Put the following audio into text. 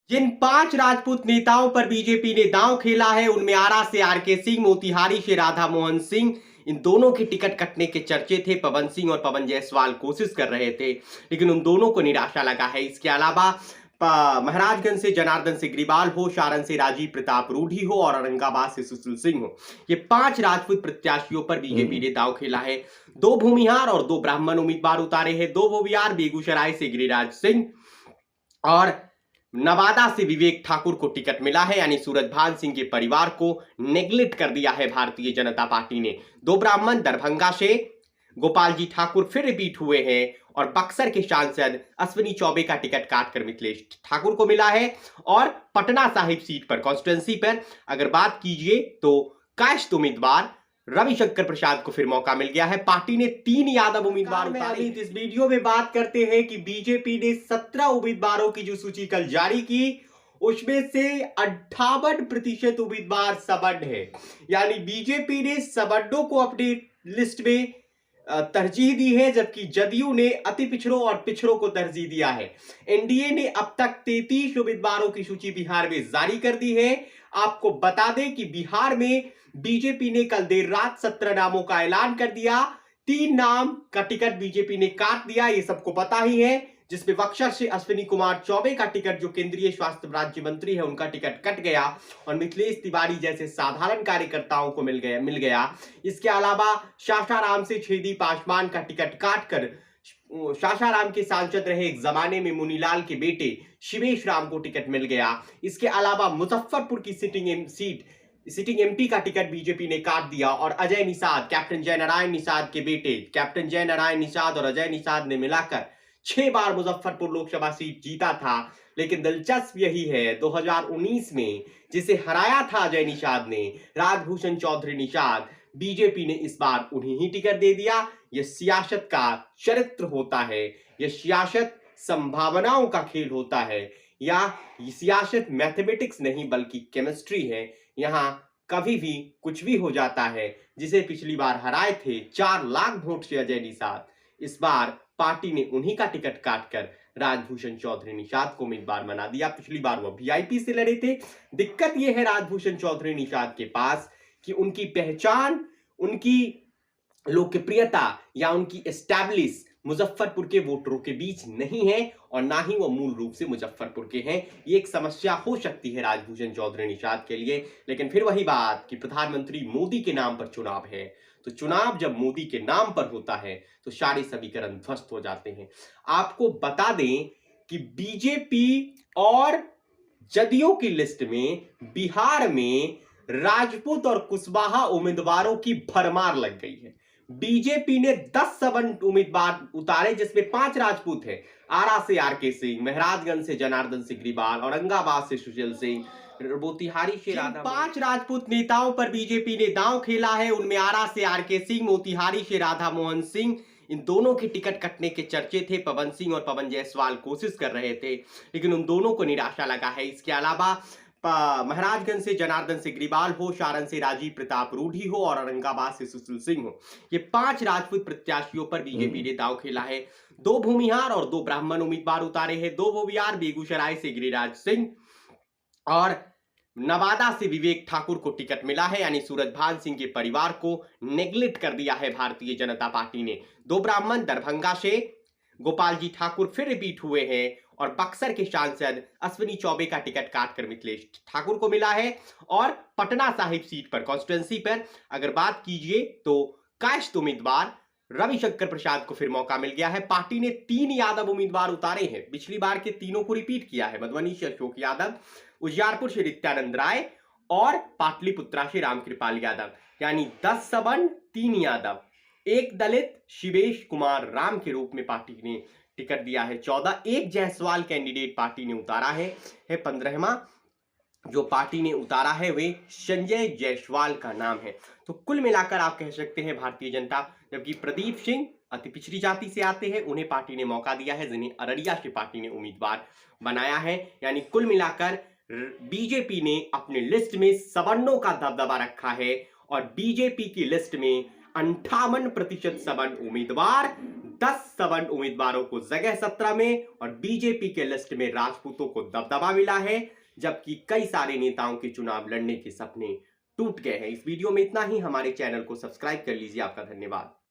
जिन 5 राजपूत नेताओं पर बीजेपी ने दांव खेला है, उनमें आरा से आरके सिंह, मोतिहारी से राधा मोहन सिंह, इन दोनों के टिकट कटने के चर्चे थे। पवन सिंह और पवन जायसवाल कोशिश कर रहे थे, लेकिन उन दोनों को निराशा लगा है। इसके अलावा महाराजगंज से जनार्दन सिग्रीवाल हो, सारण से राजीव प्रताप रूढ़ी हो और औरंगाबाद से सुशील सिंह हो, ये 5 राजपूत प्रत्याशियों पर बीजेपी ने दांव खेला है। 2 भूमिहार और 2 ब्राह्मण उम्मीदवार उतारे हैं। 2 भूमिहार बेगूसराय से गिरिराज सिंह और नवादा से विवेक ठाकुर को टिकट मिला है, यानी सूरजभान सिंह के परिवार को नेग्लेक्ट कर दिया है भारतीय जनता पार्टी ने। 2 ब्राह्मण दरभंगा से गोपाल जी ठाकुर फिर रिपीट हुए हैं और बक्सर के सांसद अश्विनी चौबे का टिकट काटकर मिथिलेश ठाकुर को मिला है। और पटना साहिब सीट पर कॉन्स्टिट्यूंसी पर अगर बात कीजिए तो कास्ट उम्मीदवार रविशंकर प्रसाद को फिर मौका मिल गया है। पार्टी ने 3 यादव उम्मीदवार उतारे। इस वीडियो में बात करते हैं कि बीजेपी ने 17 उम्मीदवारों की जो सूची कल जारी की, उसमें से 58% उम्मीदवार सवर्ण है, यानी बीजेपी ने सवर्णों को अपनी लिस्ट में तरजीह दी है, जबकि जदयू ने अति पिछड़ों और पिछड़ों को तरजीह दिया है। एनडीए ने अब तक 33 उम्मीदवारों की सूची बिहार में जारी कर दी है। आपको बता दें कि बिहार में बीजेपी ने कल देर रात 17 नामों का ऐलान कर दिया। 3 नाम का टिकट बीजेपी ने काट दिया, ये सबको पता ही है, जिसमें बक्सर से अश्विनी कुमार चौबे का टिकट, जो केंद्रीय स्वास्थ्य राज्य मंत्री है, उनका टिकट कट गया और मिथिलेश तिवारी जैसे साधारण कार्यकर्ताओं को मिल गया। इसके अलावा सासाराम से छेदी पासवान का टिकट काटकर सासाराम के सांसद रहे एक जमाने में मुनीलाल के बेटे शिवेश राम को टिकट मिल गया। इसके अलावा मुजफ्फरपुर की सिटिंग एमपी का टिकट बीजेपी ने काट दिया और अजय निषाद, कैप्टन जयनारायण निषाद के बेटे कैप्टन जयनारायण निषाद और अजय निषाद ने मिलाकर 6 बार मुजफ्फरपुर लोकसभा सीट जीता था। लेकिन दिलचस्प यही है, 2019 में जिसे हराया था अजय निषाद ने, राजभूषण चौधरी निषाद, बीजेपी ने इस बार उन्हें ही टिकट दे दिया। यह सियासत का चरित्र होता है, यह सियासत संभावनाओं का खेल होता है, या सियासत मैथमेटिक्स नहीं बल्कि केमिस्ट्री है। यहाँ कभी भी कुछ भी हो जाता है। जिसे पिछली बार हराए थे 4 लाख वोट से अजय निषाद, इस बार पार्टी ने उन्हीं का टिकट काटकर राजभूषण चौधरी निषाद को उम्मीदवार बना दिया। पिछली बार वो वीआईपी से लड़े थे। दिक्कत यह है राजभूषण चौधरी निषाद के पास कि उनकी पहचान, उनकी लोकप्रियता या उनकी एस्टैब्लिश मुजफ्फरपुर के वोटरों के बीच नहीं है और ना ही वो मूल रूप से मुजफ्फरपुर के हैं। ये एक समस्या हो सकती है राजभूषण चौधरी निषाद के लिए। लेकिन फिर वही बात कि प्रधानमंत्री मोदी के नाम पर चुनाव है, तो चुनाव जब मोदी के नाम पर होता है तो सारे समीकरण ध्वस्त हो जाते हैं। आपको बता दें कि बीजेपी और जदयू की लिस्ट में बिहार में राजपूत और कुशवाहा उम्मीदवारों की भरमार लग गई है। बीजेपी ने 10 सवर्ण उम्मीदवार उतारे, जिसमें 5 राजपूत हैं। आरा से आरके सिंह, महराजगंज से जनार्दन सिग्रीवाल, औरंगाबाद से सुशील सिंह, मोतिहारी से राधा। 5 राजपूत नेताओं पर बीजेपी ने दांव खेला है, उनमें आरा से आरके सिंह, मोतिहारी से राधा मोहन सिंह, इन दोनों के टिकट कटने के चर्चे थे। पवन सिंह और पवन जायसवाल कोशिश कर रहे थे, लेकिन उन दोनों को निराशा लगा है। इसके अलावा महाराजगंज से जनार्दन सिग्रीवाल हो, सारण से राजीव प्रताप रूढ़ी हो और औरंगाबाद से सुशील सिंह हो, ये 5 राजपूत प्रत्याशियों पर बीजेपी ने दांव खेला है। 2 भूमिहार और 2 ब्राह्मण उम्मीदवार उतारे हैं। 2 भूमिहार बेगूसराय से गिरिराज सिंह और नवादा से विवेक ठाकुर को टिकट मिला है, यानी सूरजभान सिंह के परिवार को नेग्लेक्ट कर दिया है भारतीय जनता पार्टी ने। 2 ब्राह्मण दरभंगा से गोपाल जी ठाकुर फिर रिपीट हुए हैं और बक्सर के सांसद अश्विनी चौबे का टिकट काटकर मिथिलेश ठाकुर को मिला है। और पटना साहिब सीट पर कॉन्स्टिट्यूंसी पर अगर बात कीजिए तो कास्ट उम्मीदवार रविशंकर प्रसाद को फिर मौका मिल गया है। पार्टी ने 3 यादव उम्मीदवार उतारे हैं, पिछली बार के तीनों को रिपीट किया है। मधुबनी से अशोक यादव, उजियारपुर से नित्यानंद राय और पाटलिपुत्रा से रामकृपाल यादव, यानी 10 सवर्ण 3 यादव, 1 दलित शिवेश कुमार राम के रूप में पार्टी ने टिकट दिया है। 14 एक जायसवाल कैंडिडेट पार्टी ने उतारा है। 15वां जो पार्टी ने उतारा है वे संजय जायसवाल का नाम है। तो कुल मिलाकर आप कह सकते हैं भारतीय जनता, जबकि प्रदीप सिंह अति पिछड़ी जाति से आते हैं, उन्हें पार्टी ने मौका दिया है, जिन्हें अररिया से पार्टी ने उम्मीदवार बनाया है। यानी कुल मिलाकर बीजेपी ने अपने लिस्ट में सवर्णों का दबदबा रखा है और बीजेपी की लिस्ट में 58% सवर्ण उम्मीदवार, 10 सवर्ण उम्मीदवारों को जगह 17 में और बीजेपी के लिस्ट में राजपूतों को दबदबा मिला है, जबकि कई सारे नेताओं के चुनाव लड़ने के सपने टूट गए हैं। इस वीडियो में इतना ही। हमारे चैनल को सब्सक्राइब कर लीजिए। आपका धन्यवाद।